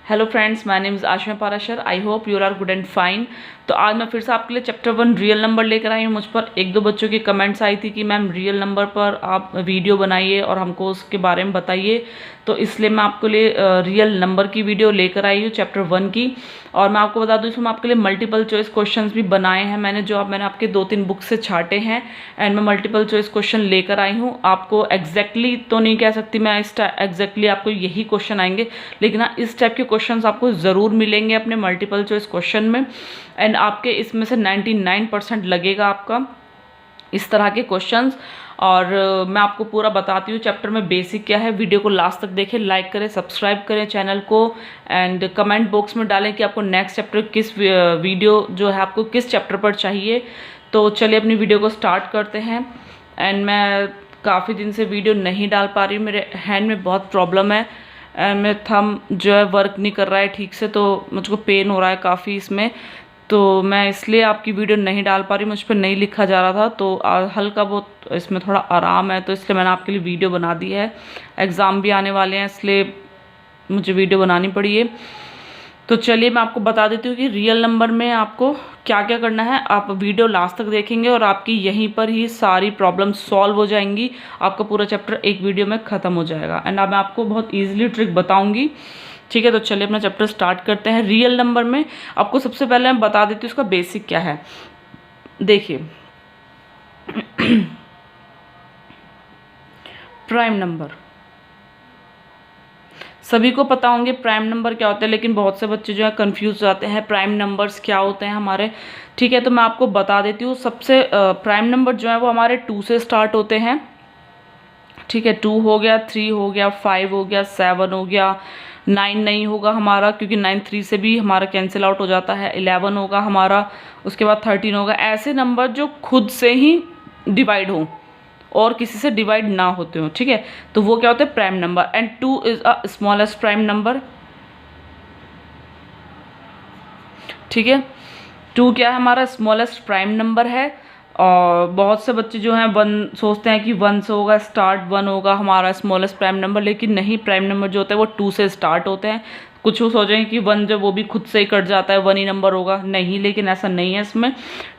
Hello friends, my name is Asha Parashar. I hope you are good and fine. तो आज मैं फिर से आपके लिए चैप्टर 1 रियल नंबर लेकर आई हूँ। मुझ पर एक दो बच्चों की कमेंट्स आई थी कि मैम रियल नंबर पर आप वीडियो बनाइए और हमको उसके बारे में बताइए। तो इसलिए मैं आपके लिए रियल नंबर की वीडियो लेकर आई हूँ चैप्टर 1 की। और मैं आपको बता दूँ इसमें आपके लिए मल्टीपल चॉइस क्वेश्चंस भी बनाए हैं मैंने आपके 2-3 बुक से छाटे हैं। एंड मैं मल्टीपल चॉइस क्वेश्चन लेकर आई हूँ। आपको एग्जैक्टली तो नहीं कह सकती मैं एग्जैक्टली आपको यही क्वेश्चन आएंगे, लेकिन हाँ इस टाइप के क्वेश्चंस आपको ज़रूर मिलेंगे अपने मल्टीपल चॉइस क्वेश्चन में। एंड आपके इसमें से 99% लगेगा आपका इस तरह के क्वेश्चंस। और मैं आपको पूरा बताती हूँ चैप्टर में बेसिक क्या है। वीडियो को लास्ट तक देखें, लाइक करें, सब्सक्राइब करें चैनल को एंड कमेंट बॉक्स में डालें कि आपको नेक्स्ट चैप्टर किस वीडियो जो है आपको किस चैप्टर पर चाहिए। तो चलिए अपनी वीडियो को स्टार्ट करते हैं। एंड मैं काफ़ी दिन से वीडियो नहीं डाल पा रही हूँ, मेरे हैंड में बहुत प्रॉब्लम है एंड मेरा थंब जो है वर्क नहीं कर रहा है ठीक से, तो मुझको पेन हो रहा है काफ़ी इसमें। तो मैं इसलिए आपकी वीडियो नहीं डाल पा रही, मुझ पर नहीं लिखा जा रहा था। तो हल्का बहुत इसमें थोड़ा आराम है, तो इसलिए मैंने आपके लिए वीडियो बना दी है। एग्ज़ाम भी आने वाले हैं इसलिए मुझे वीडियो बनानी पड़ी है। तो चलिए मैं आपको बता देती हूँ कि रियल नंबर में आपको क्या क्या करना है। आप वीडियो लास्ट तक देखेंगे और आपकी यहीं पर ही सारी प्रॉब्लम सॉल्व हो जाएंगी। आपका पूरा चैप्टर एक वीडियो में ख़त्म हो जाएगा एंड अब मैं आपको बहुत ईजिली ट्रिक बताऊँगी। ठीक है, तो चलिए अपना चैप्टर स्टार्ट करते हैं। रियल नंबर में आपको सबसे पहले मैं बता देती हूँ उसका बेसिक क्या है। देखिए प्राइम नंबर सभी को पता होंगे प्राइम नंबर क्या होते हैं, लेकिन बहुत से बच्चे जो है कंफ्यूज जाते हैं प्राइम नंबर्स क्या होते हैं हमारे। ठीक है, तो मैं आपको बता देती हूँ। सबसे प्राइम नंबर जो है वो हमारे 2 से स्टार्ट होते हैं। ठीक है, 2 हो गया, 3 हो गया, 5 हो गया, 7 हो गया, 9 नहीं होगा हमारा क्योंकि 9 3 से भी हमारा कैंसिल आउट हो जाता है, 11 होगा हमारा, उसके बाद 13 होगा। ऐसे नंबर जो खुद से ही डिवाइड हों और किसी से डिवाइड ना होते हो। ठीक है, तो वो क्या होते हैं prime number. And 2 is a smallest prime number. ठीक है, 2 क्या है हमारा स्मॉलेस्ट प्राइम नंबर है। और बहुत से बच्चे जो हैं 1 सोचते हैं कि 1 से होगा स्टार्ट, 1 होगा हमारा स्मॉलेस्ट प्राइम नंबर, लेकिन नहीं, प्राइम नंबर जो होता है वो 2 से स्टार्ट होते हैं। कुछ वो सोचेंगे कि 1 जब वो भी खुद से ही कट जाता है 1 ही नंबर होगा, नहीं, लेकिन ऐसा नहीं है। इसमें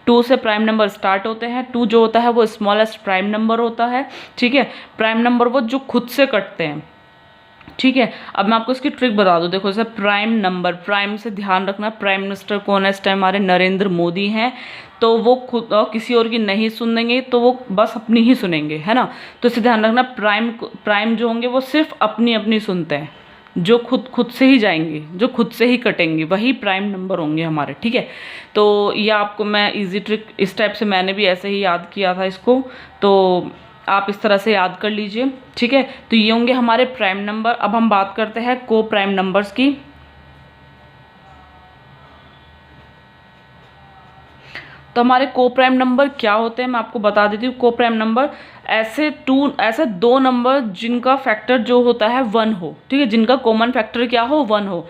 2 से प्राइम नंबर स्टार्ट होते हैं। 2 जो होता है वो स्मॉलेस्ट प्राइम नंबर होता है। ठीक है, प्राइम नंबर वो जो खुद से कटते हैं। ठीक है, अब मैं आपको इसकी ट्रिक बता दूं। देखो जैसे प्राइम नंबर, प्राइम से ध्यान रखना, प्राइम मिनिस्टर कौन है इस टाइम, हमारे नरेंद्र मोदी हैं। तो वो खुद और किसी और की नहीं सुनेंगे, तो वो बस अपनी ही सुनेंगे, है ना। तो इसे ध्यान रखना, प्राइम जो होंगे वो सिर्फ अपनी अपनी सुनते हैं। जो खुद से ही जाएंगे, जो खुद से ही कटेंगे, वही प्राइम नंबर होंगे हमारे। ठीक है, तो ये आपको मैं इजी ट्रिक इस टाइप से मैंने भी ऐसे ही याद किया था इसको, तो आप इस तरह से याद कर लीजिए। ठीक है, तो ये होंगे हमारे प्राइम नंबर। अब हम बात करते हैं को प्राइम नंबर्स की। तो हमारे को प्राइम नंबर क्या होते हैं मैं आपको बता देती हूँ। को प्राइम नंबर ऐसे 2 नंबर जिनका फैक्टर जो होता है 1 हो। ठीक है, जिनका कॉमन फैक्टर क्या हो, 1 हो।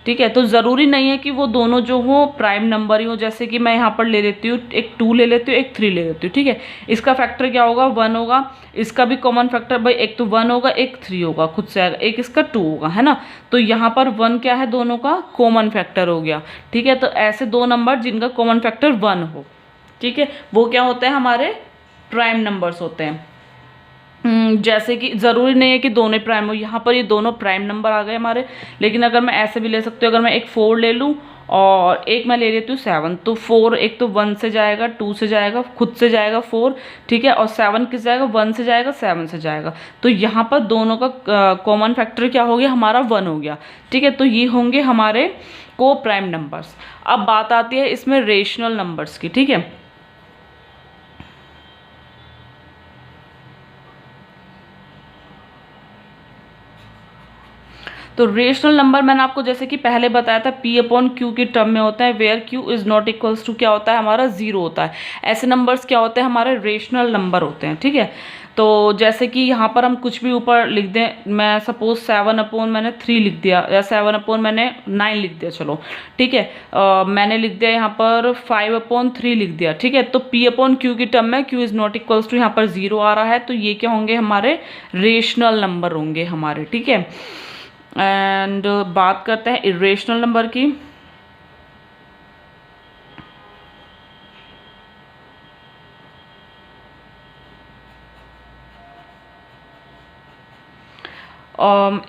ठीक है, तो ज़रूरी नहीं है कि वो दोनों जो हो प्राइम नंबर ही हो। जैसे कि मैं यहाँ पर ले लेती हूँ, एक 2 ले लेती हूँ, एक 3 ले लेती हूँ। ठीक है, इसका फैक्टर क्या होगा, 1 होगा। इसका भी कॉमन फैक्टर भाई एक तो 1 होगा, एक 3 होगा खुद से आएगा, एक इसका 2 होगा, है ना। तो यहाँ पर 1 क्या है, दोनों का कॉमन फैक्टर हो गया। ठीक है, तो ऐसे 2 नंबर जिनका कॉमन फैक्टर 1 हो, ठीक है, वो क्या होते हैं हमारे प्राइम नंबर्स होते हैं। जैसे कि ज़रूरी नहीं है कि दोनों प्राइम हो, यहाँ पर ये दोनों प्राइम नंबर आ गए हमारे। लेकिन अगर मैं ऐसे भी ले सकती हूँ, अगर मैं एक 4 ले लूँ और एक मैं ले लेती हूँ 7, तो 4 एक तो 1 से जाएगा, 2 से जाएगा, खुद से जाएगा 4। ठीक है, और 7 किस जाएगा, 1 से जाएगा, 7 से जाएगा। तो यहाँ पर दोनों का कॉमन फैक्टर क्या हो गया हमारा, 1 हो गया। ठीक है, तो ये होंगे हमारे को प्राइम नंबर्स। अब बात आती है इसमें रेशनल नंबर्स की। ठीक है, तो रेशनल नंबर मैंने आपको जैसे कि पहले बताया था P/Q की टर्म में होता है, where Q is not equals to क्या होता है हमारा 0 होता है। ऐसे नंबर्स क्या होते हैं हमारे रेशनल नंबर होते हैं। ठीक है, तो जैसे कि यहाँ पर हम कुछ भी ऊपर लिख दें, मैं सपोज 7 मैंने 3 लिख दिया, या 7 मैंने 9 लिख दिया, चलो ठीक है। मैंने लिख दिया यहाँ पर 5/3 लिख दिया। ठीक है, तो P/Q की टर्म में Q is not equals to यहाँ पर 0 आ रहा है, तो ये क्या होंगे हमारे रेशनल नंबर होंगे हमारे। ठीक है, एंड बात करते हैं इरेशनल नंबर की।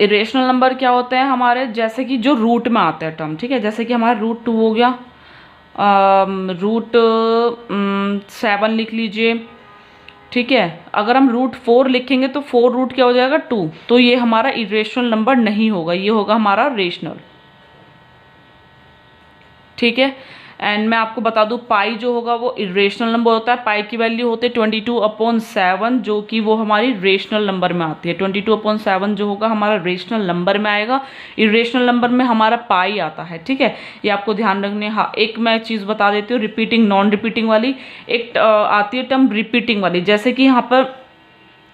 इरेशनल नंबर क्या होते हैं हमारे, जैसे कि जो रूट में आते हैं टर्म, ठीक है, जैसे कि हमारा रूट 2 हो गया, रूट 7 लिख लीजिए, ठीक है। अगर हम रूट 4 लिखेंगे तो 4 रूट क्या हो जाएगा 2, तो ये हमारा इरेशनल नंबर नहीं होगा, ये होगा हमारा रेशनल, ठीक है। एंड मैं आपको बता दूं पाई जो होगा वो इरेशनल नंबर होता है, पाई की वैल्यू होती है 22/7, जो कि वो हमारी रेशनल नंबर में आती है। 22/7 जो होगा हमारा रेशनल नंबर में आएगा, इरेशनल नंबर में हमारा पाई आता है, ठीक है, ये आपको ध्यान रखने। हाँ, एक मैं चीज़ बता देती हूँ, रिपीटिंग नॉन रिपीटिंग वाली एक आती है टर्म रिपीटिंग वाली, जैसे कि यहाँ पर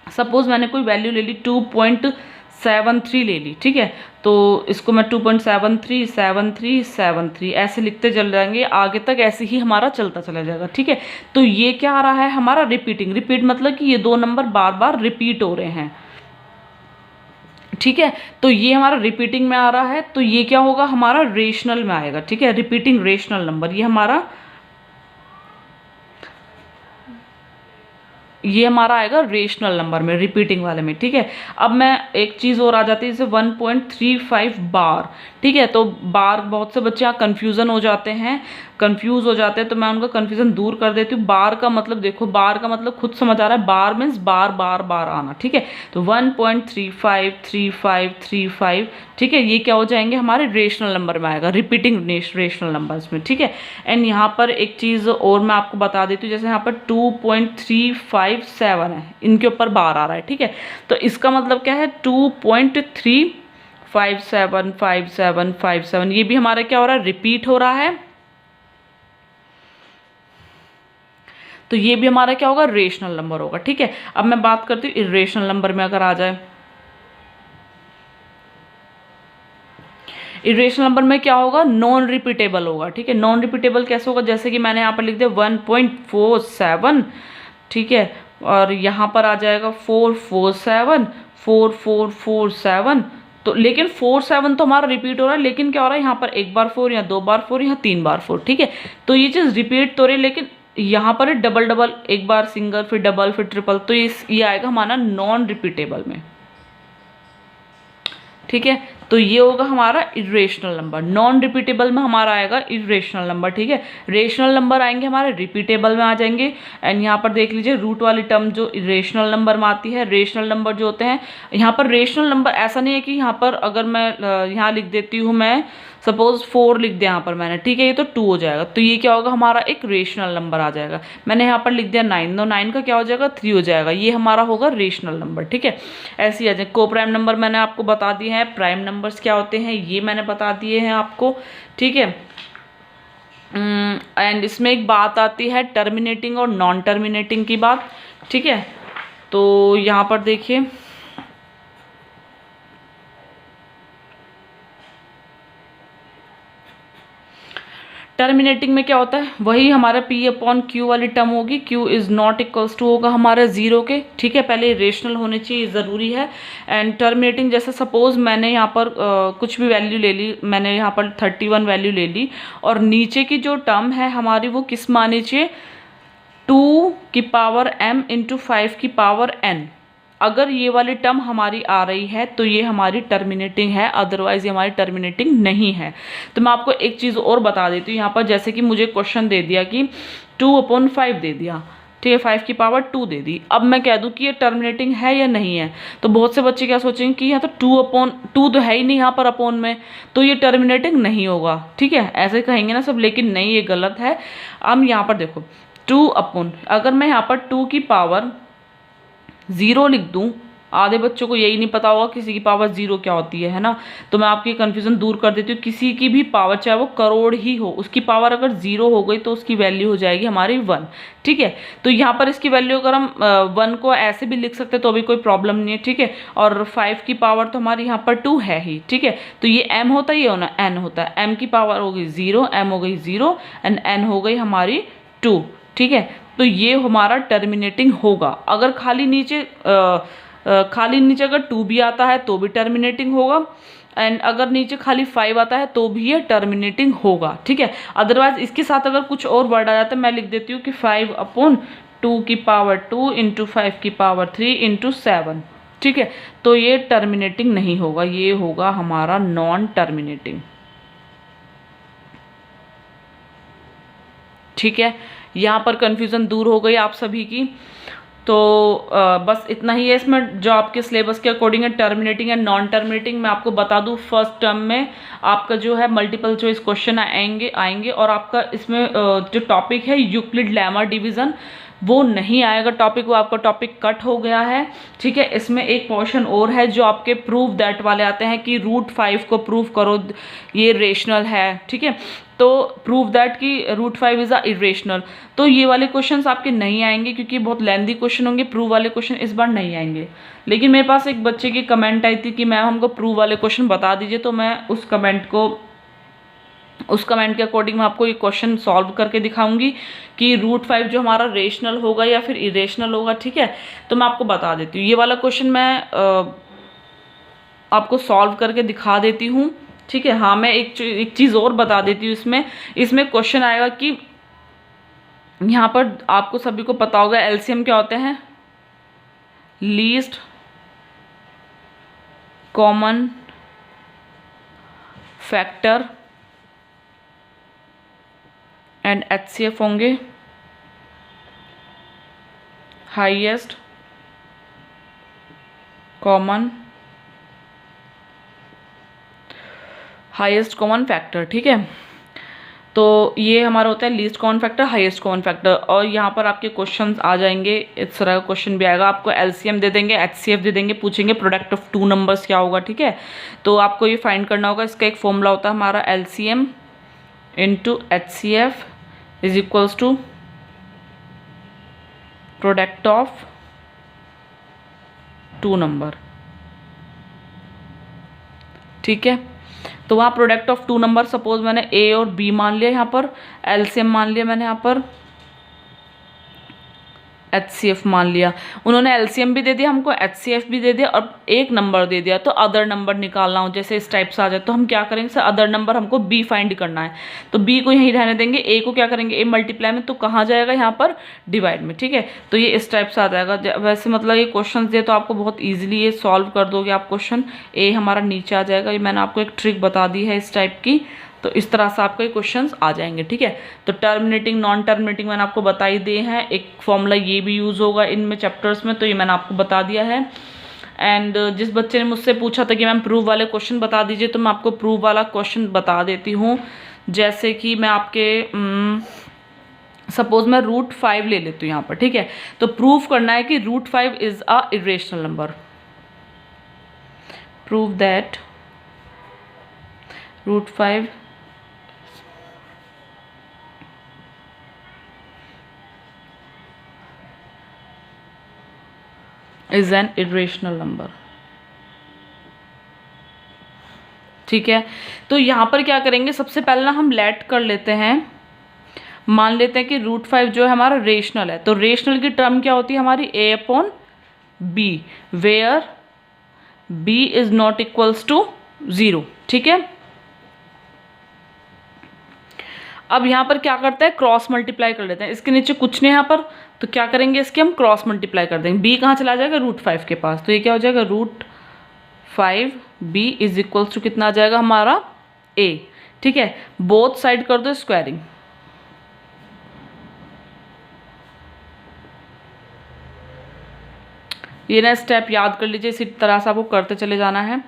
सपोज मैंने कोई वैल्यू ले ली 2.73 ले ली, ठीक है, तो इसको मैं 2.73 73 73 ऐसे लिखते चल जाएंगे आगे तक, ऐसे ही हमारा चलता चला जाएगा, ठीक है। तो ये क्या आ रहा है हमारा रिपीटिंग, रिपीट मतलब कि ये दो नंबर बार बार रिपीट हो रहे हैं, ठीक है। तो ये हमारा रिपीटिंग में आ रहा है, तो ये क्या होगा हमारा रेशनल में आएगा, ठीक है, रिपीटिंग रेशनल नंबर, ये हमारा आएगा रेशनल नंबर में, रिपीटिंग वाले में, ठीक है। अब मैं एक चीज़ और आ जाती है, जैसे 1.35 बार, ठीक है, तो बार बहुत से बच्चे यहाँ कन्फ्यूज़न हो जाते हैं, कंफ्यूज हो जाते हैं, तो मैं उनका कन्फ्यूज़न दूर कर देती हूँ। बार का मतलब देखो, बार का मतलब खुद समझ आ रहा है, बार मीन्स बार बार बार आना, ठीक है। तो 1.353535, ठीक है, ये क्या हो जाएंगे हमारे रेशनल नंबर में आएगा, रिपीटिंग रेशनल नंबर्स में, ठीक है। एंड यहाँ पर एक चीज़ और मैं आपको बता देती हूँ, जैसे यहाँ पर 2.357 है, इनके ऊपर बार आ रहा है, ठीक है, तो इसका मतलब क्या है 2.3575757, ये भी हमारा क्या हो रहा है, रिपीट हो रहा है, तो ये भी हमारा क्या होगा रेशनल नंबर होगा, ठीक है। अब मैं बात करती हूँ इरेशनल नंबर में, अगर आ जाए इरेशनल नंबर में क्या होगा, नॉन रिपीटेबल होगा, ठीक है। नॉन रिपीटेबल कैसे होगा, जैसे कि मैंने यहाँ पर लिख दिया 1.47, ठीक है, और यहाँ पर आ जाएगा 447 4447, तो लेकिन 47 तो हमारा रिपीट हो रहा है, लेकिन क्या हो रहा है यहाँ पर एक बार 4 या 2 बार 4 या 3 बार 4, ठीक है, तो ये चीज़ रिपीट तो रही है, लेकिन यहाँ पर डबल डबल, एक बार सिंगल फिर डबल फिर ट्रिपल, तो ये आएगा हमारा नॉन रिपीटेबल में, ठीक है। तो ये होगा हमारा इरेशनल नंबर, नॉन रिपीटेबल में हमारा आएगा इरेशनल नंबर, ठीक है। रेशनल नंबर आएंगे हमारे रिपीटेबल में आ जाएंगे। एंड यहाँ पर देख लीजिए रूट वाली टर्म जो इरेशनल नंबर में आती है, रेशनल नंबर जो होते हैं, यहाँ पर रेशनल नंबर ऐसा नहीं है कि यहाँ पर अगर मैं यहाँ लिख देती हूँ, मैं सपोज 4 लिख दिया यहाँ पर मैंने, ठीक है, ये तो 2 हो जाएगा, तो ये क्या होगा हमारा एक रेशनल नंबर आ जाएगा। मैंने यहाँ पर लिख दिया 9, तो 9 का क्या हो जाएगा 3 हो जाएगा, ये हमारा होगा रेशनल नंबर, ठीक है। ऐसे ही आ जाए। को प्राइम नंबर मैंने आपको बता दिए हैं, प्राइम नंबर्स क्या होते हैं ये मैंने बता दिए हैं आपको, ठीक है। एंड इसमें एक बात आती है टर्मिनेटिंग और नॉन टर्मिनेटिंग की बात, ठीक है। तो यहाँ पर देखिए टर्मिनेटिंग में क्या होता है, वही हमारा P/Q वाली टर्म होगी, Q is not equals to होगा हमारा 0 के, ठीक है, पहले रेशनल होने चाहिए, ज़रूरी है। एंड टर्मिनेटिंग जैसे सपोज मैंने यहाँ पर कुछ भी वैल्यू ले ली, मैंने यहाँ पर 31 वैल्यू ले ली, और नीचे की जो टर्म है हमारी वो किस मानी चाहिए 2 की पावर m इंटू 5 की पावर n, अगर ये वाली टर्म हमारी आ रही है तो ये हमारी टर्मिनेटिंग है, अदरवाइज ये हमारी टर्मिनेटिंग नहीं है। तो मैं आपको एक चीज़ और बता देती हूँ, यहाँ पर जैसे कि मुझे क्वेश्चन दे दिया कि 2/5 दे दिया, ठीक है, 5 की पावर 2 दे दी, अब मैं कह दूँ कि ये टर्मिनेटिंग है या नहीं है, तो बहुत से बच्चे क्या सोचेंगे कि यहाँ तो 2/2 तो है ही नहीं यहाँ पर अपॉन में, तो ये टर्मिनेटिंग नहीं होगा, ठीक है, ऐसे कहेंगे ना सब, लेकिन नहीं, ये गलत है। अब यहाँ पर देखो 2/, अगर मैं यहाँ पर 2 की पावर 0 लिख दूं, आधे बच्चों को यही नहीं पता होगा किसी की पावर 0 क्या होती है ना, तो मैं आपकी कन्फ्यूज़न दूर कर देती हूँ। किसी की भी पावर, चाहे वो करोड़ ही हो, उसकी पावर अगर 0 हो गई तो उसकी वैल्यू हो जाएगी हमारी 1, ठीक है। तो यहाँ पर इसकी वैल्यू अगर हम 1 को ऐसे भी लिख सकते तो भी कोई प्रॉब्लम नहीं है, ठीक है, और 5 की पावर तो हमारी यहाँ पर 2 है ही, ठीक है। तो ये m होता है, ये होना n होता है, m की पावर हो गई 0, m हो गई 0 एंड n हो गई हमारी 2, ठीक है। तो ये हमारा टर्मिनेटिंग होगा। अगर खाली नीचे अगर 2 भी आता है तो भी टर्मिनेटिंग होगा, एंड अगर नीचे खाली 5 आता है तो भी ये टर्मिनेटिंग होगा, ठीक है। अदरवाइज इसके साथ अगर कुछ और वर्ड आ जाता है, मैं लिख देती हूँ कि 5/2 की पावर 2 इंटू 5 की पावर 3 इंटू 7, ठीक है। तो ये टर्मिनेटिंग नहीं होगा, ये होगा हमारा नॉन टर्मिनेटिंग, ठीक है। यहाँ पर कंफ्यूजन दूर हो गई आप सभी की। तो बस इतना ही है इसमें जो आपके सिलेबस के अकॉर्डिंग है, टर्मिनेटिंग एंड नॉन टर्मिनेटिंग। मैं आपको बता दूं फर्स्ट टर्म में आपका जो है मल्टीपल चॉइस क्वेश्चन आएंगे और आपका इसमें जो टॉपिक है यूक्लिड लेमा डिवीजन वो नहीं आएगा टॉपिक, वो आपका टॉपिक कट हो गया है, ठीक है। इसमें एक पोर्शन और है जो आपके प्रूव दैट वाले आते हैं कि √5 को प्रूव करो ये रेशनल है, ठीक है। तो प्रूव दैट कि √5 इज अ इरेशनल, तो ये वाले क्वेश्चंस आपके नहीं आएंगे क्योंकि बहुत लेंदी क्वेश्चन होंगे। प्रूव वाले क्वेश्चन इस बार नहीं आएंगे। लेकिन मेरे पास एक बच्चे की कमेंट आई थी कि मैम हमको प्रूव वाले क्वेश्चन बता दीजिए, तो मैं उस कमेंट के अकॉर्डिंग मैं आपको ये क्वेश्चन सॉल्व करके दिखाऊंगी कि √5 जो हमारा रेशनल होगा या फिर इरेशनल होगा, ठीक है। तो मैं आपको बता देती हूँ, ये वाला क्वेश्चन मैं आपको सॉल्व करके दिखा देती हूँ, ठीक है। हाँ, मैं एक चीज़ और बता देती हूँ। इसमें क्वेश्चन आएगा कि यहाँ पर आपको सभी को पता होगा एलसीएम क्या होते हैं, least common factor and HCF होंगे हाईएस्ट कॉमन फैक्टर, ठीक है। तो ये हमारा होता है least common factor, highest common factor. और यहाँ पर आपके क्वेश्चंस आ जाएंगे, इस तरह का क्वेश्चन भी आएगा। आपको एलसीएम दे देंगे, एचसीएफ दे देंगे, पूछेंगे प्रोडक्ट ऑफ 2 नंबर्स क्या होगा, ठीक है। तो आपको ये फाइंड करना होगा। इसका एक फॉर्मूला होता है हमारा LCM into HCF is equals to product of 2 number, ठीक है। तो वहाँ प्रोडक्ट ऑफ 2 नंबर, सपोज मैंने ए और बी मान लिया, यहाँ पर एलसीएम मान लिया मैंने, यहाँ पर एचसीएफ मान लिया। उन्होंने एलसीएम भी दे दिया हमको, एचसीएफ भी दे दिया और एक नंबर दे दिया। तो अदर नंबर निकालना हो, जैसे इस टाइप से आ जाए तो हम क्या करेंगे सर, अदर नंबर हमको बी फाइंड करना है, तो बी को यहीं रहने देंगे, ए को क्या करेंगे, ए मल्टीप्लाई में, तो कहाँ जाएगा, यहाँ पर डिवाइड में, ठीक है। तो ये इस टाइप से आ जाएगा। वैसे मतलब ये क्वेश्चन दे तो आपको बहुत ईजिली ये सॉल्व कर दोगे आप क्वेश्चन। ए हमारा नीचे आ जाएगा, ये मैंने आपको एक ट्रिक बता दी है इस टाइप की। तो इस तरह से आपके क्वेश्चंस आ जाएंगे, ठीक है। तो टर्मिनेटिंग नॉन टर्मिनेटिंग मैंने आपको बता ही दिए हैं। एक फॉर्मूला ये भी यूज़ होगा इनमें चैप्टर्स में, तो ये मैंने आपको बता दिया है। एंड जिस बच्चे ने मुझसे पूछा था कि मैम प्रूव वाले क्वेश्चन बता दीजिए, तो मैं आपको प्रूव वाला क्वेश्चन बता देती हूँ। जैसे कि मैं आपके सपोज मैं √5 ले लेती हूँ यहाँ पर, ठीक है। तो प्रूव करना है कि √5 is a irrational number. Prove that √5 is an irrational number, ठीक है। तो यहाँ पर क्या करेंगे, सबसे पहले ना हम लेट कर लेते हैं, मान लेते हैं कि √5 जो है हमारा रेशनल है। तो रेशनल की टर्म क्या होती है हमारी, a/b, where b is not equals to 0, ठीक है। अब यहाँ पर क्या करते हैं, क्रॉस मल्टीप्लाई कर लेते हैं। इसके नीचे कुछ नहीं यहाँ पर, तो क्या करेंगे, इसके हम क्रॉस मल्टीप्लाई कर देंगे। b कहाँ चला जाएगा, √5 के पास, तो ये क्या हो जाएगा, √5b इज इक्वल्स टू कितना आ जाएगा हमारा a, ठीक है। बोथ साइड कर दो स्क्वायरिंग, ये ना स्टेप याद कर लीजिए, इसी तरह से आपको करते चले जाना है।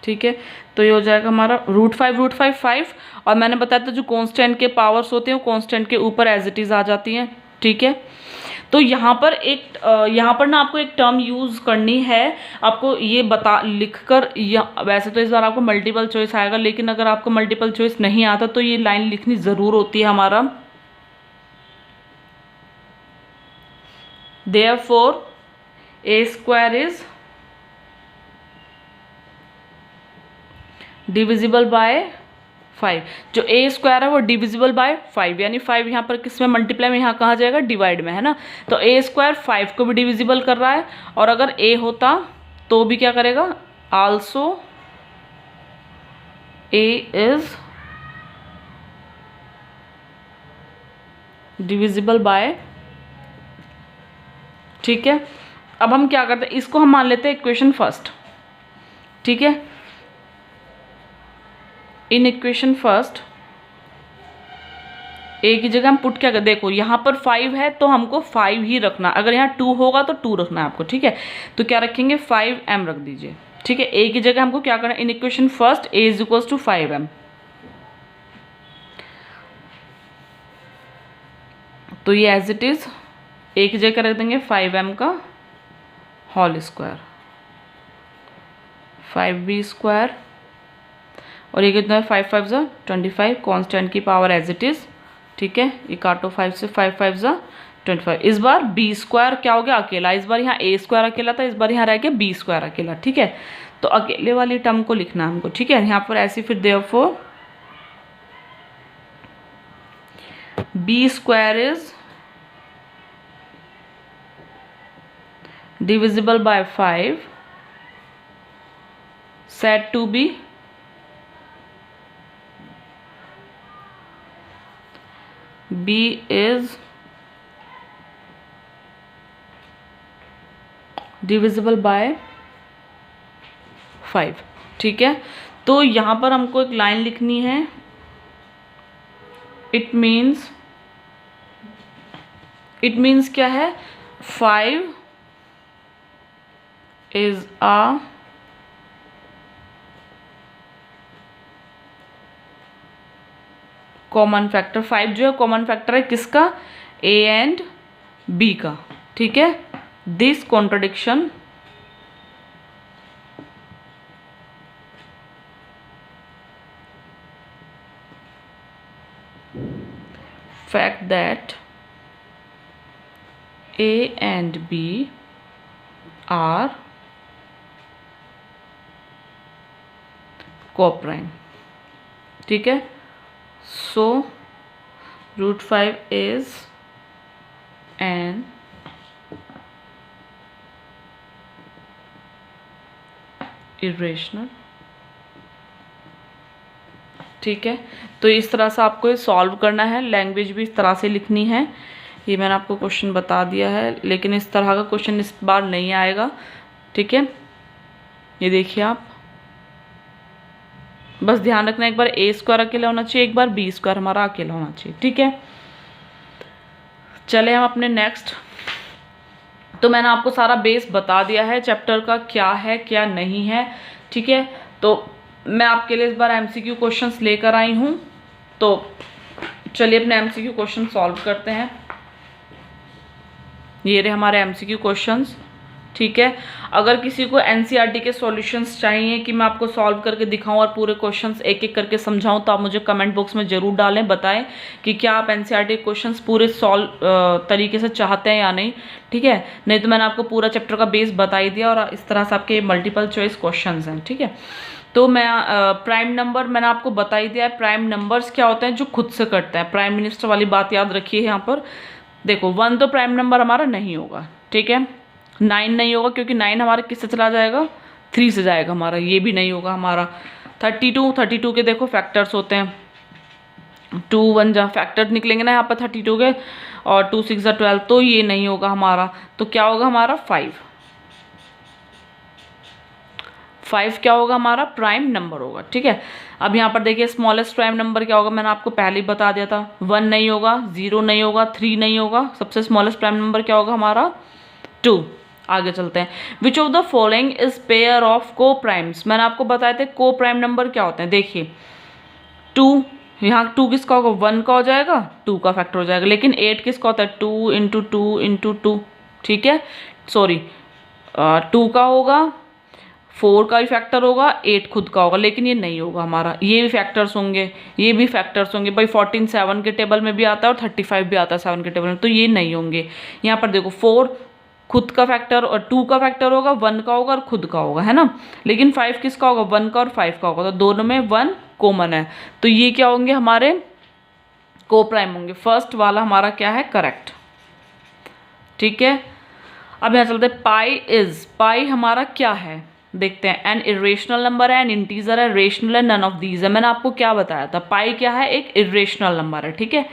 ठीक है, तो ये हो जाएगा हमारा √5 5, और मैंने बताया था जो कांस्टेंट के पावर्स होते हैं वो कांस्टेंट के ऊपर एज इट इज़ आ जाती हैं, ठीक है। तो यहाँ पर ना आपको एक टर्म यूज़ करनी है, आपको ये लिखकर, वैसे तो इस बार आपको मल्टीपल चॉइस आएगा, लेकिन अगर आपको मल्टीपल चॉइस नहीं आता तो ये लाइन लिखनी ज़रूर होती है हमारा, therefore a² is divisible by 5। जो ए स्क्वायर है वो डिविजिबल बाय 5, यानी 5 यहाँ पर किस में मल्टीप्लाई में, यहाँ कहाँ जाएगा, डिवाइड में, है ना। तो ए स्क्वायर 5 को भी डिविजिबल कर रहा है, और अगर ए होता तो भी क्या करेगा, also a is divisible by, ठीक है। अब हम क्या करते हैं, इसको हम मान लेते हैं इक्वेशन फर्स्ट, ठीक है। इन इक्वेशन फर्स्ट ए की जगह हम पुट क्या कर, देखो यहाँ पर 5 है तो हमको 5 ही रखना, अगर यहाँ 2 होगा तो 2 रखना है आपको, ठीक है। तो क्या रखेंगे, 5m रख दीजिए, ठीक है। ए की जगह हमको क्या करना है, in equation first a is equals to 5m। तो ये एज इट इज ए की जगह रख देंगे 5m का होल स्क्वायर, 5b स्क्वायर, और ये कितना है, 5 5 ज़ा 25, कॉन्स्टेंट की पावर एज इट इज, ठीक है। ये काटो 5 से, 5 5 ज़ा 25। इस बार बी स्क्वायर क्या हो गया, अकेला, इस बार यहाँ ए स्क्वायर अकेला था, इस बार यहाँ रह गया बी स्क्वायर अकेला, ठीक है। तो अकेले वाली टर्म को लिखना है हमको, ठीक है। यहाँ पर ऐसी फिर therefore b square is divisible by 5 said to be B is divisible by 5, ठीक है। तो यहाँ पर हमको एक लाइन लिखनी है, इट मीन्स क्या है, 5 is a कॉमन फैक्टर। 5 जो है कॉमन फैक्टर है किसका, ए एंड बी का, ठीक है। This contradiction fact that A and B are coprime, ठीक है। सो √5 इज एन इरेशनल, ठीक है। तो इस तरह से आपको ये सॉल्व करना है, लैंग्वेज भी इस तरह से लिखनी है। ये मैंने आपको क्वेश्चन बता दिया है, लेकिन इस तरह का क्वेश्चन इस बार नहीं आएगा, ठीक है। ये देखिए आप बस ध्यान रखना, एक बार ए स्क्वायर अकेला होना चाहिए, एक बार बी स्क्वायर हमारा अकेला होना चाहिए, ठीक है। चले हम अपने नेक्स्ट। तो मैंने आपको सारा बेस बता दिया है चैप्टर का, क्या है क्या नहीं है, ठीक है। तो मैं आपके लिए इस बार एमसीक्यू क्वेश्चंस लेकर आई हूँ, तो चलिए अपने एमसीक्यू क्वेश्चन सॉल्व करते हैं। ये रहे हमारे एमसीक्यू क्वेश्चंस, ठीक है। अगर किसी को एनसीईआरटी के सॉल्यूशंस चाहिए कि मैं आपको सॉल्व करके दिखाऊं और पूरे क्वेश्चंस एक एक करके समझाऊं, तो आप मुझे कमेंट बॉक्स में ज़रूर डालें, बताएं कि क्या आप एनसीईआरटी के क्वेश्चंस पूरे सॉल्व तरीके से चाहते हैं या नहीं, ठीक है। नहीं तो मैंने आपको पूरा चैप्टर का बेस बता ही दिया, और इस तरह से आपके मल्टीपल चॉइस क्वेश्चन हैं, ठीक है। तो मैं प्राइम नंबर मैंने आपको बता ही दिया है। प्राइम नंबर्स क्या होते हैं, जो खुद से कटते हैं। प्राइम मिनिस्टर वाली बात याद रखिए यहाँ पर। देखो 1 तो प्राइम नंबर हमारा नहीं होगा, ठीक है। 9 नहीं होगा, क्योंकि 9 हमारा किससे चला जाएगा, 3 से जाएगा हमारा, ये भी नहीं होगा हमारा। 32 के देखो फैक्टर्स होते हैं, 2 1 जा फैक्टर निकलेंगे ना यहाँ पर 32 के, और 2 6 12, तो ये नहीं होगा हमारा। तो क्या होगा हमारा 5 क्या होगा हमारा, प्राइम नंबर होगा, ठीक है। अब यहाँ पर देखिए स्मॉलेस्ट प्राइम नंबर क्या होगा, मैंने आपको पहले ही बता दिया था। 1 नहीं होगा, 0 नहीं होगा, 3 नहीं होगा। सबसे स्मॉलेस्ट प्राइम नंबर क्या होगा हमारा, 2। आगे चलते हैं। Which of the following is pair of को प्राइम्स। मैंने आपको बताए थे को प्राइम नंबर क्या होते हैं। देखिए 2, यहाँ 2 किसका होगा, 1 का हो जाएगा, 2 का फैक्टर हो जाएगा। लेकिन 8 किसका होता है, 2 × 2 × 2, ठीक है। सॉरी 2 का होगा, 4 का भी फैक्टर होगा, 8 खुद का होगा, लेकिन ये नहीं होगा हमारा। ये भी फैक्टर्स होंगे, ये भी फैक्टर्स होंगे भाई। 14 7 के टेबल में भी आता है और 35 भी आता है 7 के टेबल में, तो ये नहीं होंगे। यहाँ पर देखो 4 खुद का फैक्टर और 2 का फैक्टर होगा, 1 का होगा और खुद का होगा, है ना। लेकिन 5 किसका होगा, 1 का और 5 का होगा, तो दोनों में 1 कॉमन है, तो ये क्या होंगे हमारे को प्राइम होंगे। फर्स्ट वाला हमारा क्या है करेक्ट, ठीक है। अब यहाँ चलते हैं पाई हमारा क्या है देखते हैं। एन इरेशनल नंबर है, एन इंटीजर है, रेशनल है, नन ऑफ दीज है। मैंने आपको क्या बताया था, पाई क्या है, एक इरेशनल नंबर है, ठीक है।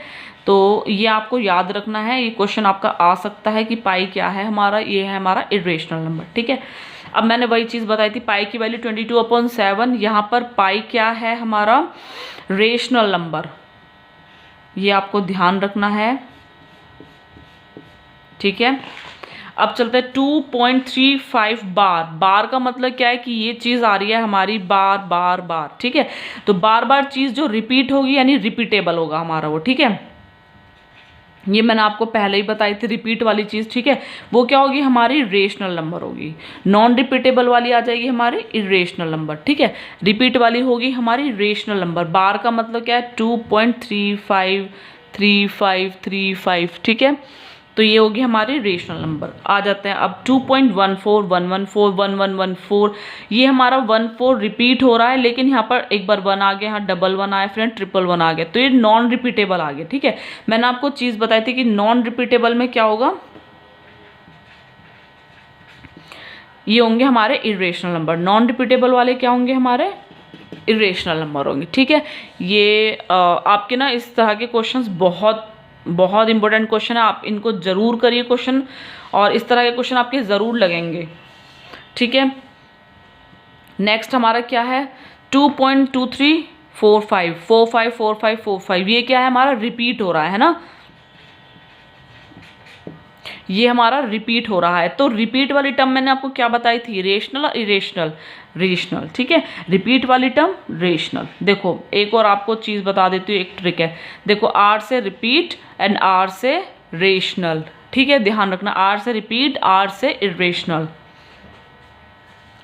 तो ये आपको याद रखना है, ये क्वेश्चन आपका आ सकता है कि पाई क्या है हमारा, ये है हमारा इरेशनल नंबर, ठीक है। अब मैंने वही चीज़ बताई थी, पाई की वैल्यू 22/7, यहाँ पर पाई क्या है हमारा रेशनल नंबर, ये आपको ध्यान रखना है, ठीक है। अब चलते हैं 2.35 बार का मतलब क्या है कि ये चीज़ आ रही है हमारी बार, ठीक है। तो बार चीज़ जो रिपीट होगी यानी रिपीटेबल होगा हमारा वो, ठीक है। ये मैंने आपको पहले ही बताई थी रिपीट वाली चीज़, ठीक है। वो क्या होगी हमारी रेशनल नंबर होगी। नॉन रिपीटेबल वाली आ जाएगी हमारी इरेशनल नंबर, ठीक है। रिपीट वाली होगी हमारी रेशनल नंबर। बार का मतलब क्या है 2.353535, ठीक है। तो ये होगी हमारी रेशनल नंबर। आ जाते हैं अब 2.14 114 1114, ये हमारा 14 रिपीट हो रहा है, लेकिन यहाँ पर एक बार 1 आ गया, यहाँ डबल 1 आया, फ्रेंड 111 आ गया, तो ये नॉन रिपीटेबल आ गया, ठीक है। मैंने आपको चीज़ बताई थी कि नॉन रिपीटेबल में क्या होगा, ये होंगे हमारे इरेशनल नंबर। नॉन रिपीटेबल वाले क्या होंगे हमारे इरेशनल नंबर होंगे, ठीक है। ये आपके ना इस तरह के क्वेश्चंस बहुत इंपॉर्टेंट क्वेश्चन है, आप इनको जरूर करिए क्वेश्चन, और इस तरह के क्वेश्चन आपके ज़रूर लगेंगे, ठीक है। नेक्स्ट हमारा क्या है 2.2345 ये क्या है हमारा रिपीट हो रहा है ना, ये हमारा रिपीट हो रहा है। तो रिपीट वाली टर्म मैंने आपको क्या बताई थी, रेशनल और इरेशनल, रेशनल, ठीक है। रिपीट वाली टर्म रेशनल। देखो एक और आपको चीज़ बता देती हूँ, एक ट्रिक है, देखो आर से रिपीट एंड आर से रेशनल, ठीक है, ध्यान रखना, आर से रिपीट, आर से irrational.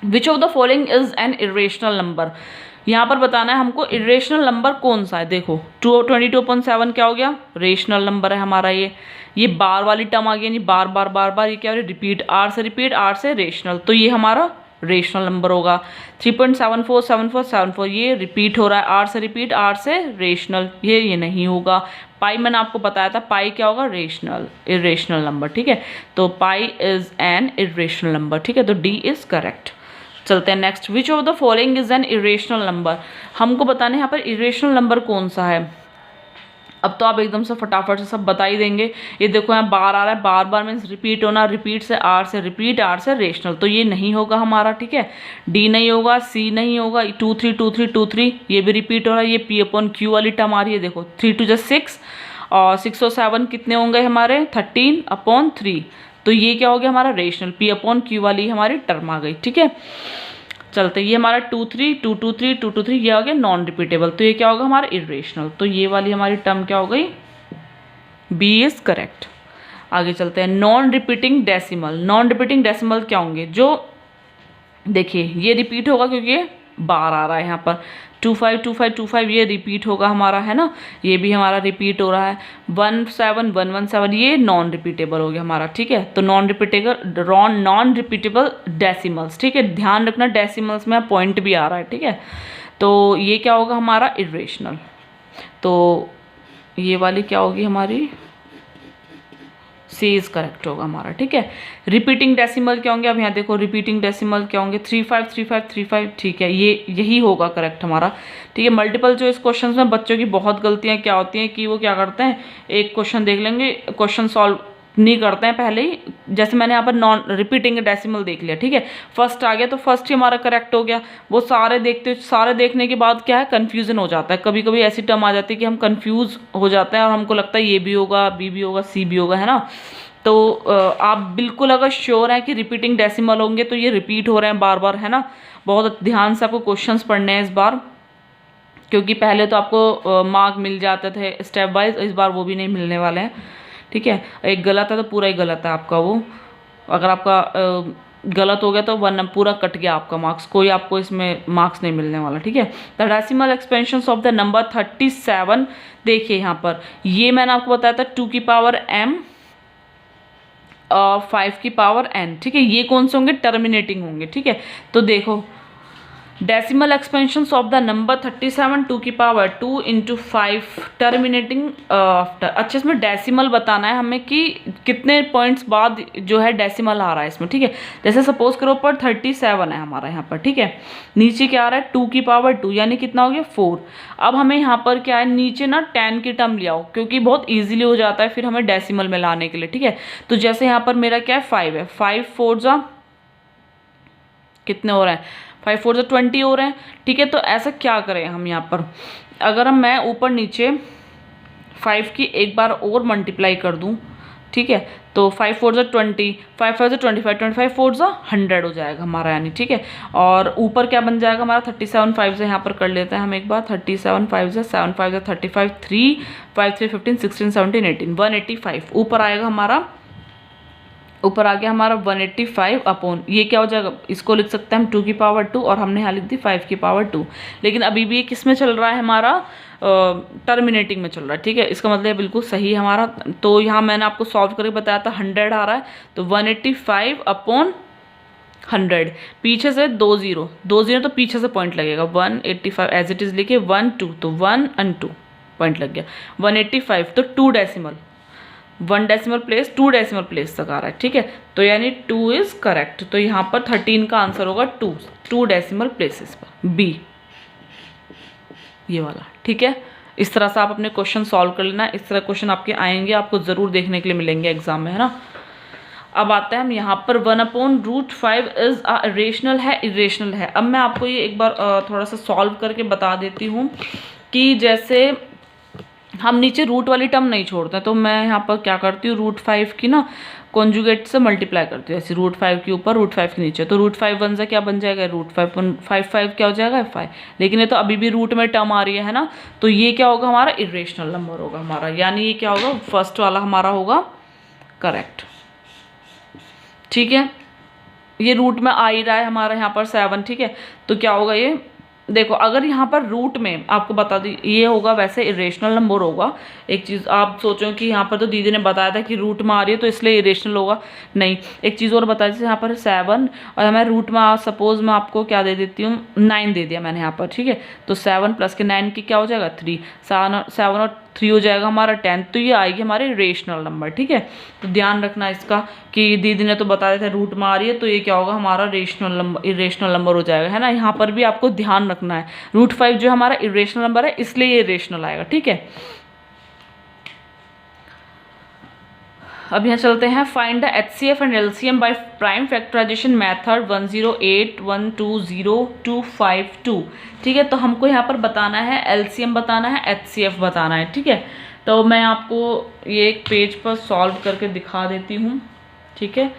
Which of the following is an irrational number, यहाँ पर बताना है हमको इरेशनल नंबर कौन सा है। देखो 22/7 क्या हो गया, रेशनल नंबर है हमारा। ये बार वाली टर्म आ गई, यानी बार ये क्या हो रही है, रिपीट, आर से रेशनल, तो ये हमारा रेशनल नंबर होगा। 3.747474 ये रिपीट हो रहा है, आर से रिपीट, आर से रेशनल, ये नहीं होगा। पाई मैंने आपको बताया था, पाई क्या होगा रेशनल, इरेशनल नंबर, ठीक है। तो pi is an irrational number, ठीक है, तो डी इज करेक्ट। चलते हैं next, which of the following is an irrational number, हमको बताने यहाँ पर इरेशनल नंबर कौन सा है। अब तो आप एकदम से फटाफट से सब बता ही देंगे। ये देखो यहाँ बार आ रहा है, बार मीन्स रिपीट होना, रिपीट से आर से रिपीट, आर से रेशनल, तो ये नहीं होगा हमारा, ठीक है। डी नहीं होगा, सी नहीं होगा, 2 3 ये भी रिपीट हो रहा है, ये P/Q वाली टर्म आ रही है। देखो 3 2 6 और 6 और 7 कितने होंगे हमारे 13/3, तो ये क्या हो गया हमारा रेशनल, P/Q वाली हमारी टर्म आ गई, ठीक है। चलते ये हमारा 2 3 2 2 3 2 2 3 ये आ गया नॉन रिपीटेबल, तो ये क्या होगा हमारा इरेशनल, तो ये वाली हमारी टर्म क्या हो गई, बी इज करेक्ट। आगे चलते हैं non repeating decimal. Non repeating decimal क्या होंगे, जो देखिए ये रिपीट होगा क्योंकि ये बार आ रहा है यहाँ पर 252525 ये रिपीट होगा हमारा, है ना, ये भी हमारा रिपीट हो रहा है। 17117 ये नॉन रिपीटेबल हो गया हमारा, ठीक है। तो नॉन रिपीटेबल डेसिमल्स, ठीक है, ध्यान रखना डेसिमल्स में पॉइंट भी आ रहा है, ठीक है। तो ये क्या होगा हमारा इरेशनल, तो ये वाली क्या होगी हमारी, सी इज करेक्ट होगा हमारा, ठीक है। रिपीटिंग डेसिमल क्या होंगे, अब यहाँ देखो रिपीटिंग डेसिमल क्या होंगे 353535, ठीक है, यही होगा करेक्ट हमारा, ठीक है। मल्टीपल चॉइस क्वेश्चंस में बच्चों की बहुत गलतियाँ क्या होती हैं कि वो क्या करते हैं, एक क्वेश्चन देख लेंगे, क्वेश्चन सॉल्व नहीं करते हैं पहले ही। जैसे मैंने यहाँ पर नॉन रिपीटिंग डेसिमल देख लिया, ठीक है, फर्स्ट आ गया तो फर्स्ट ही हमारा करेक्ट हो गया। वो सारे देखने के बाद क्या है कन्फ्यूजन हो जाता है, कभी कभी ऐसी टर्म आ जाती है कि हम कन्फ्यूज हो जाते हैं और हमको लगता है ये भी होगा, बी भी होगा, सी भी होगा, है ना। तो आप बिल्कुल अगर श्योर हैं कि रिपीटिंग डेसिमल होंगे तो ये रिपीट हो रहे हैं बार, है ना। बहुत ध्यान से आपको क्वेश्चंस पढ़ने हैं इस बार, क्योंकि पहले तो आपको मार्क मिल जाते थे स्टेप वाइज, इस बार वो भी नहीं मिलने वाले हैं, ठीक है। एक गलत है तो पूरा ही गलत है आपका, वो अगर आपका गलत हो गया तो वन पूरा कट गया आपका मार्क्स, कोई आपको इसमें मार्क्स नहीं मिलने वाला, ठीक है। The decimal expansions of the number 37, देखिए यहाँ पर ये मैंने आपको बताया था 2 की पावर m और 5 की पावर n, ठीक है। ये कौन से होंगे, टर्मिनेटिंग होंगे, ठीक है। तो देखो decimal expansion of the number 37 2 की पावर 2 इंटू 5 टर्मिनेटिंग आफ्टर। अच्छा, इसमें डेसिमल बताना है हमें कि कितने पॉइंट्स बाद जो है डेसिमल आ रहा है इसमें, ठीक है। जैसे सपोज करो ऊपर 37 है हमारा यहाँ पर, ठीक है, नीचे क्या आ रहा है 2 की पावर 2 यानी कितना हो गया 4। अब हमें यहाँ पर क्या है नीचे ना 10 की टर्म ले आओ, क्योंकि बहुत ईजिली हो जाता है फिर हमें डेसिमल में लाने के लिए, ठीक है। तो जैसे यहाँ पर मेरा क्या है 5 है, 5 4 जा कितने हो रहे हैं, 5 4 20 हो रहे हैं, ठीक है। तो ऐसा क्या करें हम यहाँ पर, अगर मैं ऊपर नीचे 5 की एक बार और मल्टीप्लाई कर दूँ, ठीक है, तो 5 4 20, 5 5 25, 25 4 100 हो जाएगा हमारा यानी, ठीक है। और ऊपर क्या बन जाएगा हमारा 37 5 से यहाँ पर कर लेते हैं हम एक बार, 37 5 से 7 5 35, 3 5 3 15 16 17 18 185 ऊपर आएगा हमारा, ऊपर आ गया हमारा 185 अपॉन ये क्या हो जाएगा, इसको लिख सकते हैं हम 2 की पावर 2 और हमने यहाँ लिख दी 5 की पावर 2। लेकिन अभी भी ये किस में चल रहा है हमारा, टर्मिनेटिंग में चल रहा है, ठीक है। इसका मतलब बिल्कुल सही है हमारा। तो यहाँ मैंने आपको सॉल्व करके बताया था 100 आ रहा है, तो 185 अपॉन 100, पीछे से 2 0 तो पीछे से पॉइंट लगेगा, 185 एज इट इज़ लिखे 1 2 तो 1 and 2 पॉइंट लग गया, 185 तो 2 decimal, 1 decimal place 2 decimal place तक आ रहा है, ठीक है। तो यानी 2 इज़ करेक्ट। तो यहाँ पर 13 का आंसर होगा 2 डेसिमल प्लेसेस पर, बी ये वाला, ठीक है। इस तरह से आप अपने क्वेश्चन सॉल्व कर लेना, इस तरह क्वेश्चन आपके आएंगे, आपको ज़रूर देखने के लिए मिलेंगे एग्जाम में, है ना। अब आते हैं हम यहाँ पर 1/√5 इज इरेशनल है, इरेशनल है। अब मैं आपको ये एक बार थोड़ा सा सॉल्व करके बता देती हूँ कि जैसे हम नीचे रूट वाली टर्म नहीं छोड़ते, तो मैं यहाँ पर क्या करती हूँ √5 की ना कॉन्जुगेट से मल्टीप्लाई करती हूँ, ऐसे √5 के ऊपर √5 के नीचे, तो √5 1 से क्या बन जाएगा √5 5 क्या हो जाएगा 5। लेकिन ये तो अभी भी रूट में टर्म आ रही है ना, तो ये क्या होगा हमारा इरेशनल नंबर होगा हमारा, यानी ये क्या होगा फर्स्ट वाला हमारा होगा करेक्ट, ठीक है। ये रूट में आ ही रहा है हमारा यहाँ पर 7, ठीक है। तो क्या होगा ये देखो, अगर यहाँ पर रूट में आपको बता दी ये होगा वैसे इरेशनल नंबर होगा। एक चीज़ आप सोचो कि यहाँ पर तो दीदी ने बताया था कि रूट में आ रही है तो इसलिए इरेशनल होगा, नहीं। एक चीज़ और बता दी, यहाँ पर 7 और मैं रूट में सपोज मैं आपको क्या दे देती हूँ 9 दे दिया मैंने यहाँ पर, ठीक है। तो 7 प्लस के 9 की क्या हो जाएगा 3, 7 और 3 हो जाएगा हमारा 10, तो ये आएगी हमारी रेशनल नंबर, ठीक है। तो ध्यान रखना इसका कि दीदी ने तो बताया था रूट में आ रही है, तो ये क्या होगा हमारा रेशनल नंबर, इरेशनल नंबर हो जाएगा, है ना। यहाँ पर भी आपको ध्यान रखना है, √5 जो हमारा इरेशनल नंबर है इसलिए ये रेशनल आएगा, ठीक है। अब यहाँ चलते हैं, find the HCF and LCM by prime factorization method 108120252, ठीक है। तो हमको यहाँ पर बताना है LCM बताना है, HCF बताना है, ठीक है। तो मैं आपको ये एक पेज पर सॉल्व करके दिखा देती हूँ, ठीक है।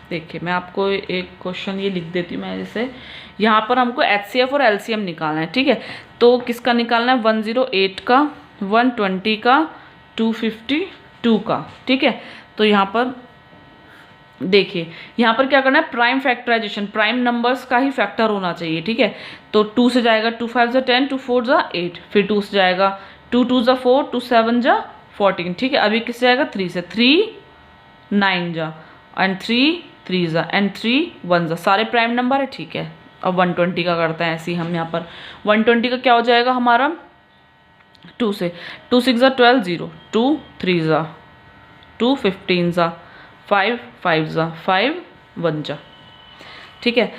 देखिए मैं आपको एक क्वेश्चन ये लिख देती हूँ मैं, जैसे यहाँ पर हमको HCF और LCM निकालना है, ठीक है। तो किसका निकालना है 108 का, 120 का, 252 का, ठीक है। तो यहाँ पर देखिए यहाँ पर क्या करना है प्राइम फैक्टराइजेशन, प्राइम नंबर्स का ही फैक्टर होना चाहिए, ठीक है। तो 2 से जाएगा 2 5 10, 2 4 8, फिर 2 से जाएगा 2 2 4, 2 7 14, ठीक है। अभी किससे जाएगा 3 से, 3 9 एंड 3 3 एंड 3 1 सारे प्राइम नंबर है, ठीक है। अब 120 का करते हैं ऐसे ही हम यहाँ पर, 120 का क्या हो जाएगा हमारा 2 से, 2 6 12 0, 2 3 2 15 5 5 5 1 ठीक है।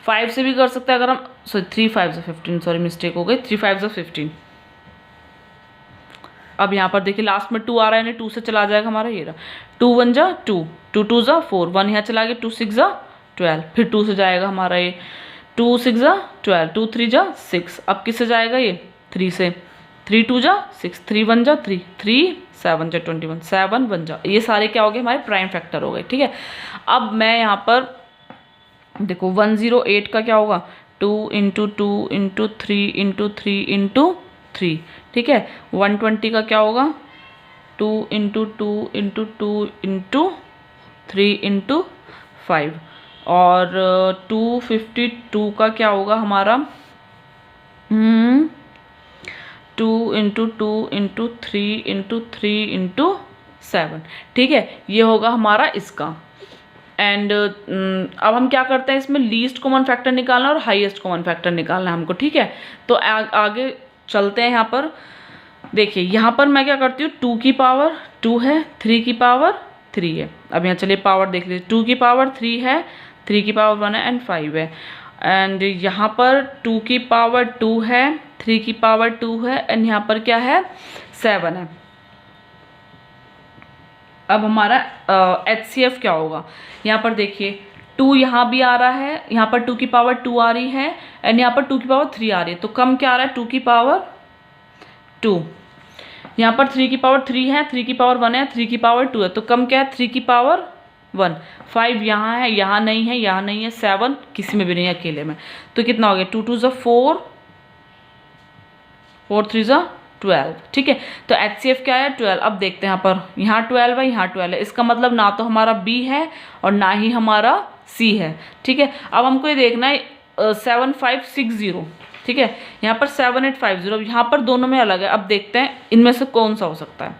5 से भी कर सकते हैं अगर हम, सॉरी 3 5 15, सॉरी मिस्टेक हो गई, 3 5 15। अब यहाँ पर देखिए लास्ट में 2 आ रहा है, यानी 2 से चला जाएगा हमारा ये रहा, 2 1 2, 2 2 4, 1 यहाँ चला गया, 2 6 12, फिर 2 से जाएगा हमारा ये 2 6 12, 2 3 6। अब किससे जाएगा ये 3 से, 3 2 6, 3 1 3, 3 7 21, 7 1 ये सारे क्या हो गए हमारे प्राइम फैक्टर हो गए, ठीक है। अब मैं यहाँ पर देखो 108 का क्या होगा 2 × 2 × 3 × 3 × 3, ठीक है। 120 का क्या होगा 2 × 2 × 2 × 3 × 5, और 252 का क्या होगा हमारा 2 × 2 × 3 × 3 × 7। ठीक है, ये होगा हमारा इसका। एंड अब हम क्या करते हैं, इसमें लीस्ट कॉमन फैक्टर निकालना और हाईएस्ट कॉमन फैक्टर निकालना है हमको। ठीक है, तो आगे चलते हैं। यहाँ पर देखिए, यहाँ पर मैं क्या करती हूँ, 2 की पावर 2 है, 3 की पावर 3 है। अब यहाँ चलिए पावर देख लीजिए, 2 की पावर 3 है, 3 की पावर 1 है एंड 5 है। एंड यहाँ पर 2 की पावर 2 है, 3 की पावर 2 है एंड यहाँ पर क्या है, 7 है। अब हमारा HCF क्या होगा, यहाँ पर देखिए 2 यहाँ भी आ रहा है, यहाँ पर 2 की पावर 2 आ रही है एंड यहाँ पर 2 की पावर 3 आ रही है, तो कम क्या आ रहा है, 2 की पावर 2। यहाँ पर 3 की पावर 3 है, 3 की पावर 1 है, 3 की पावर 2 है, तो कम क्या है, 3 की पावर 1। 5 यहाँ है, यहाँ नहीं है, यहाँ नहीं है, 7 किसी में भी नहीं है अकेले में, तो कितना हो गया, 2 2 4, 4 3 12। ठीक है, तो HCF क्या है, 12। अब देखते हैं यहाँ पर, यहाँ 12 है, यहाँ 12 है, इसका मतलब ना तो हमारा B है और ना ही हमारा C है। ठीक है, अब हमको ये देखना है 7560। ठीक है, यहाँ पर 7850, यहाँ पर दोनों में अलग है। अब देखते हैं इनमें से कौन सा हो सकता है।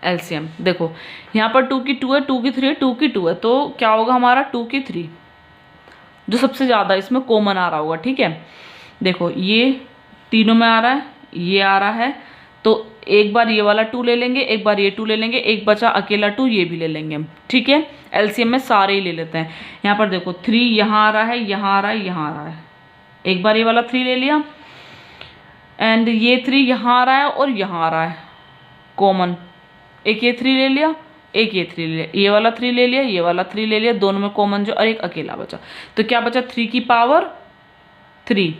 LCM देखो, यहाँ पर 2 की 2 है, 2 की 3 है, 2 की 2 है, तो क्या होगा हमारा 2 की 3, जो सबसे ज़्यादा इसमें कॉमन आ रहा होगा। ठीक है, देखो ये तीनों में आ रहा है, ये आ रहा है, तो एक बार ये वाला 2 ले लेंगे, एक बार ये 2 ले लेंगे, एक बचा अकेला 2, ये भी ले लेंगे हम। ठीक है, LCM में सारे ही ले लेते हैं। यहाँ पर देखो 3 यहाँ आ रहा है, यहाँ आ रहा है, यहाँ आ रहा है, एक बार ये वाला 3 ले लिया एंड ये 3 यहाँ आ रहा है और यहाँ आ रहा है कॉमन, एक ये 3 ले लिया, एक ये 3 ले लिया, ये वाला 3 ले लिया, ये वाला 3 ले लिया, दोनों में कॉमन जो, और एक अकेला बचा, तो क्या बचा, 3 की पावर 3।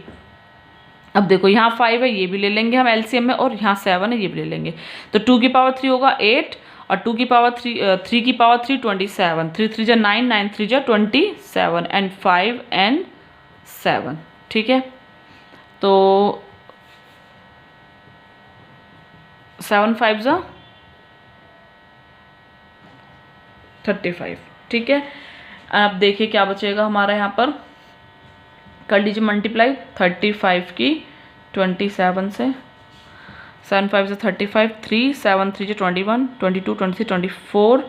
अब देखो यहाँ 5 है, ये भी ले लेंगे हम LCM में, और यहाँ 7 है, ये भी ले लेंगे, तो 2 की पावर 3 होगा 8 और 2 की पावर 3 की पावर 3 27, 3 3 जा 9, 9 3 जा 27 एंड 5 एंड 7। ठीक है, तो 7 5 जा 35। ठीक है, अब देखिए क्या बचेगा हमारा, यहाँ पर कर लीजिए मल्टीप्लाई 35 की 27 से, 7 5 से 35, 3 7 3 से 21, 22 23 24,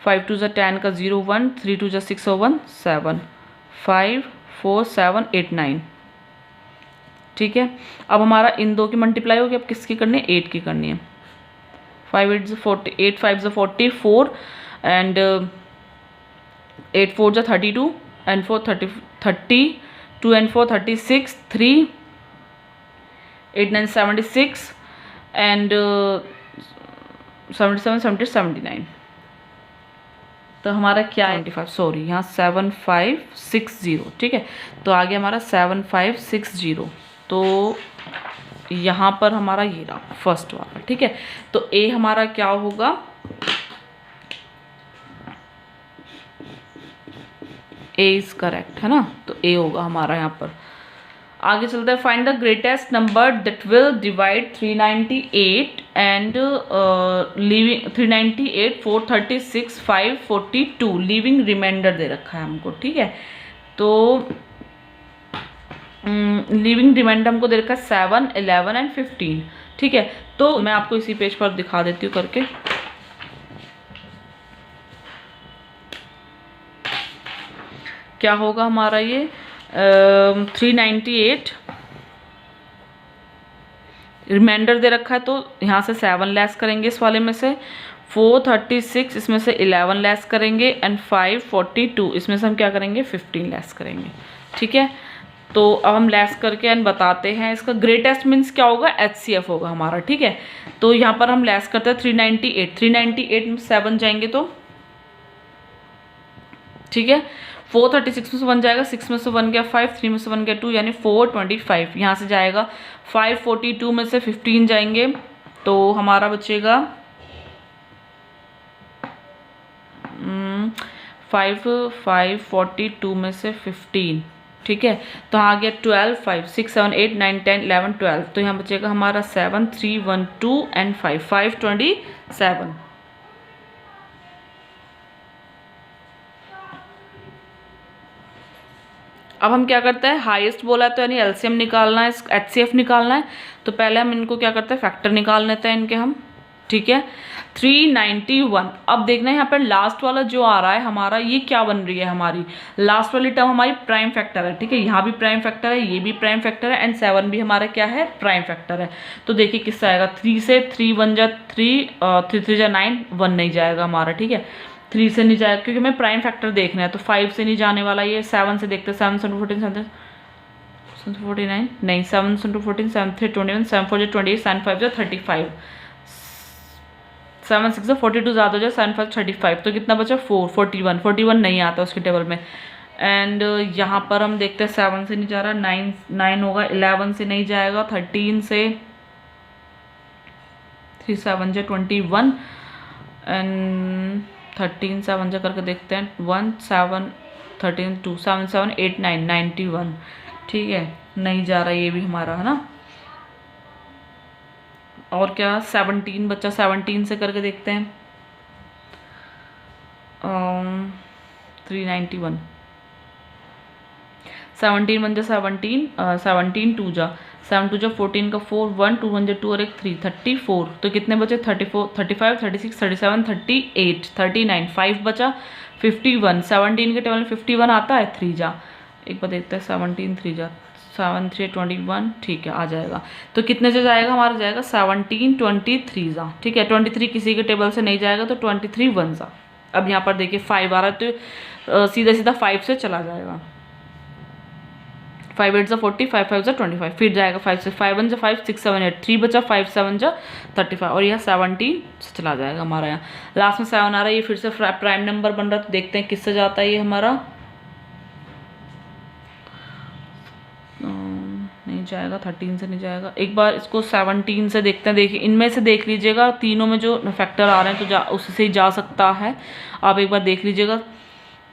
5 2 से 10 का 0 1, 3 2 से 6 1 7, 5 4 7 8 9। ठीक है, अब हमारा इन दो की मल्टीप्लाई होगी, अब किसकी करनी है, 8 की करनी है। 5 8 40, 8 5 44 एंड 8 4 जा 32 एंड 4 30 2 and 4 36, 3 8 9 76 and 77 70 79। तो हमारा क्या है 25, सॉरी यहाँ 7560। ठीक है, तो आगे हमारा 7560, तो यहाँ पर हमारा ये रहा फर्स्ट वाला। ठीक है, तो ए हमारा क्या होगा, ए इज करेक्ट है ना, तो ए होगा हमारा यहाँ पर। आगे चलते हैं, find the greatest number that will divide 398 and leaving 398 436 542 leaving remainder दे रखा है हमको। ठीक है, तो लीविंग रिमाइंडर हमको दे रखा है 7 11 एंड 15। ठीक है, तो मैं आपको इसी पेज पर दिखा देती हूँ करके। क्या होगा हमारा ये 398 रिमाइंडर दे रखा है, तो यहाँ से 7 लेस करेंगे इस वाले में से, 436 इसमें से 11 लेस करेंगे एंड 542 इसमें से हम क्या करेंगे 15 लेस करेंगे। ठीक है, तो अब हम लेस करके एंड बताते हैं इसका ग्रेटेस्ट मीन्स क्या होगा, HCF होगा हमारा। ठीक है, तो यहाँ पर हम लेस करते हैं 398 में 7 जाएंगे तो ठीक है, 436 में से 1 जाएगा, 6 में से 1 गया 5, 3 में से 1 गया 2 यानी 425 यहाँ से जाएगा। 542 में से 15 जाएंगे तो हमारा बचेगा 542 में से 15। ठीक है, तो आ गया 12 5 6 7 8 9 10 11 12, तो यहाँ बचेगा हमारा 7 3 1 2 एंड 5 527। अब हम क्या करते हैं, हाईएस्ट बोला है तो यानी एलसीएम निकालना है, एचसीएफ निकालना है। तो पहले हम इनको क्या करते हैं, फैक्टर निकाल लेते हैं इनके हम, ठीक है। 391। अब देखना है यहाँ पर लास्ट वाला जो आ रहा है हमारा, ये क्या बन रही है हमारी, लास्ट वाली टर्म हमारी प्राइम फैक्टर है, ठीक है। यहाँ भी प्राइम फैक्टर है, ये भी प्राइम फैक्टर है, एंड 7 भी हमारा क्या है, प्राइम फैक्टर है। तो देखिए किससे आएगा, 3 से, 3 1 जा 3, 3 3 जा 9, 1 नहीं जाएगा हमारा, ठीक है। 3 से नहीं जाएगा क्योंकि हमें प्राइम फैक्टर देखना है, तो 5 से नहीं जाने वाला, ये 7 से देखते हैं। 7 7 14 7 49 नहीं, 7 7 14 7 3 21 7 4 28 7 5 35, 7 6 42 ज़्यादा हो जाए, 7 5 35, तो कितना बचा 4 41, 41 नहीं आता उसके टेबल में। एंड यहाँ पर हम देखते हैं 7 से नहीं जा रहा, 9 होगा, 11 से नहीं जाएगा, 13 से, 3 7 जा 21, एंड 13 7 जा करके देखते हैं, 1 7 13 2 7 7 8 9 91, ठीक है, नहीं जा रहा ये भी हमारा, है ना। और क्या 17 बच्चा, 17 से करके देखते हैं, 391, 17 1 जा 17, 17 2 जा 7 2 जा 14 का 4, 1 2 1 जा 2 और एक 3, 34, तो कितने बचे, 34 35 36 37 38 39, 5 बचा, 51, 17 के टेबल में 51 आता है, 3 जा, एक बार देखते हैं, 17 3 जा 7 3 21, ठीक है, आ जाएगा। तो कितने से जाएगा हमारा, जाएगा 17 23 जा, ठीक है। 23 किसी के टेबल से नहीं जाएगा, तो 23 1 जा। अब यहाँ पर देखिए 5 आ रहा है, तो सीधा सीधा 5 से चला जाएगा, 5 8 जा 40, 5 5 जा 25, फिर जाएगा 5 से, 5 1 जा 5 6 7 8, 3 बचा, 5 7 जा 35, और यह 17 से चला जाएगा हमारा। यहाँ लास्ट में 7 आ रहा है, ये फिर से प्राइम नंबर बन रहा है, तो देखते हैं किससे जाता है ये हमारा, नहीं जाएगा, 13 से नहीं जाएगा। एक बार इसको 17 से देखते हैं, देखिए इनमें से देख लीजिएगा, तीनों में जो फैक्टर आ रहे हैं तो उससे ही जा सकता है, आप एक बार देख लीजिएगा।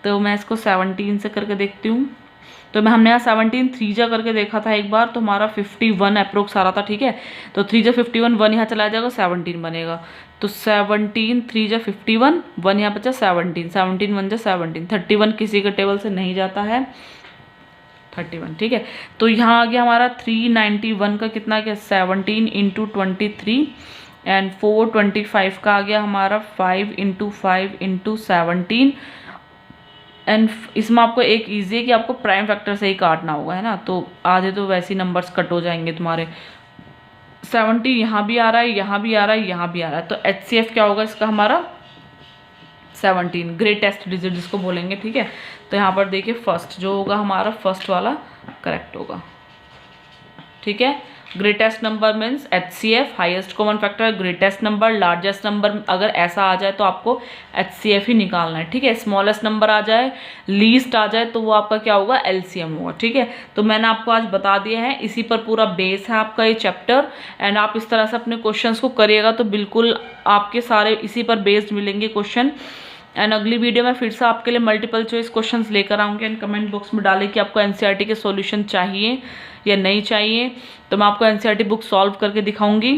तो मैं इसको 17 से करके देखती हूँ, तो हमने यहाँ 17 3 जा करके देखा था एक बार, तो हमारा 51 अप्रोक्स आ रहा था, ठीक है। तो 3 जा 51, 1 यहाँ चला जाएगा, 17 बनेगा, तो 17 3 जा 51, 1 यहाँ बचा 17, 17 1 जा 17, 31 किसी के टेबल से नहीं जाता है, 31, ठीक है। तो यहाँ आ गया हमारा 391 का कितना क्या, 17 इंटू 23, एंड 425 का आ गया हमारा 5 इंटू 5 इंटू 17, एंड इसमें आपको एक ईजी है कि आपको प्राइम फैक्टर से ही काटना होगा, है ना। तो आधे तो वैसे ही नंबर्स कट हो जाएंगे तुम्हारे। 70 यहाँ भी आ रहा है, यहाँ भी आ रहा है, यहाँ भी आ रहा है, तो HCF क्या होगा इसका हमारा 17, ग्रेटेस्ट डिजिट जिसको बोलेंगे, ठीक है। तो यहाँ पर देखिए फर्स्ट जो होगा हमारा, फर्स्ट वाला करेक्ट होगा, ठीक है। Greatest number means HCF, highest common factor, greatest number, largest number, अगर ऐसा आ जाए तो आपको HCF ही निकालना है, ठीक है। स्मॉलेस्ट नंबर आ जाए, लीस्ट आ जाए, तो वो आपका क्या होगा, LCM होगा, ठीक है। तो मैंने आपको आज बता दिया है, इसी पर पूरा बेस है आपका ये चैप्टर, एंड आप इस तरह से अपने क्वेश्चंस को करिएगा तो बिल्कुल आपके सारे इसी पर बेस्ड मिलेंगे क्वेश्चन। एंड अगली वीडियो में फिर से आपके लिए मल्टीपल चॉइस क्वेश्चंस लेकर आऊँगी, एंड कमेंट बॉक्स में डालें कि आपको NCERT के सॉल्यूशन चाहिए या नहीं चाहिए, तो मैं आपको NCERT बुक सॉल्व करके दिखाऊंगी।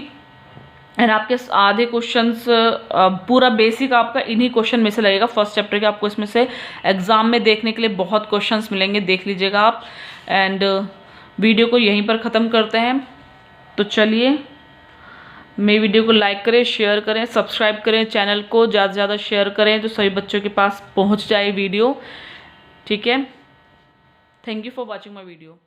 एंड आपके आधे क्वेश्चंस पूरा बेसिक आपका इन्हीं क्वेश्चन में से लगेगा, फर्स्ट चैप्टर के आपको इसमें से एग्जाम में देखने के लिए बहुत क्वेश्चंस मिलेंगे, देख लीजिएगा आप। एंड वीडियो को यहीं पर ख़त्म करते हैं, तो चलिए मेरी वीडियो को लाइक करें, शेयर करें, सब्सक्राइब करें, चैनल को ज़्यादा से ज़्यादा शेयर करें तो सभी बच्चों के पास पहुंच जाए वीडियो, ठीक है। Thank you for watching my video.